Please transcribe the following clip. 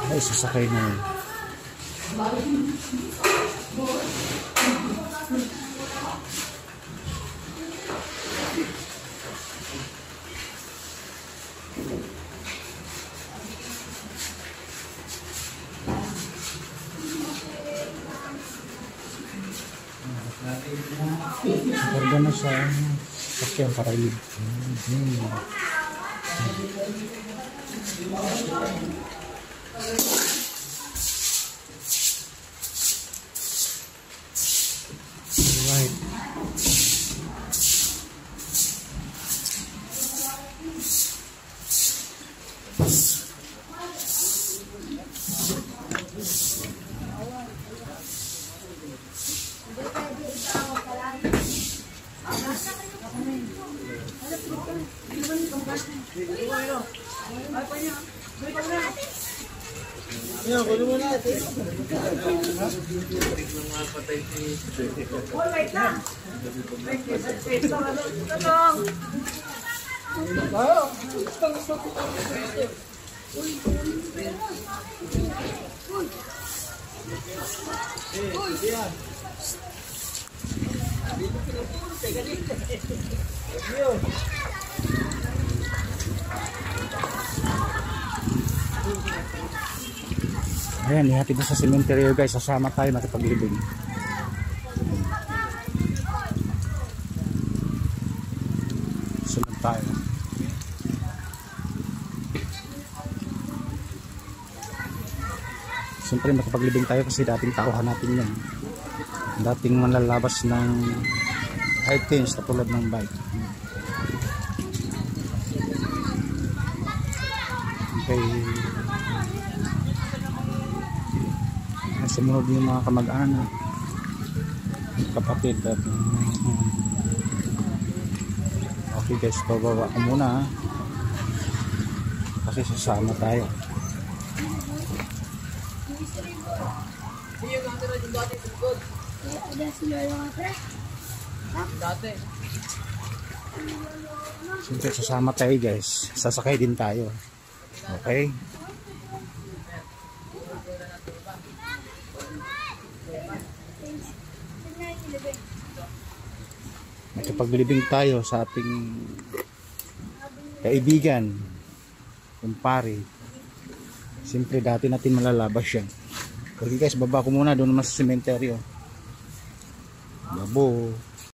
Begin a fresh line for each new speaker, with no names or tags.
Ay, sasakay na yun. Karga na sa sakyan para yun. Right.
Yan, kulo mo na ito. Wait lang.
Ayan, ihatid na sa cemetery guys. Sasama tayo makipaglibing. Sunod tayo. Siyempre makipaglibing tayo kasi dating tauhan natin yan. Dating manlalabas ng items na tulad ng bike. Okay. Sumunod yung mga kamag-anak, kapatid at okay guys, bababa ko muna kasi sasama tayo. Siyempre sasama tayo guys, sasakay din tayo. Okay. Magpaglibing tayo sa ating kaibigan, kumpare. Siyempre dati natin malalabas yan. Okay guys, baba ko muna doon naman sa sementeryo. Labo.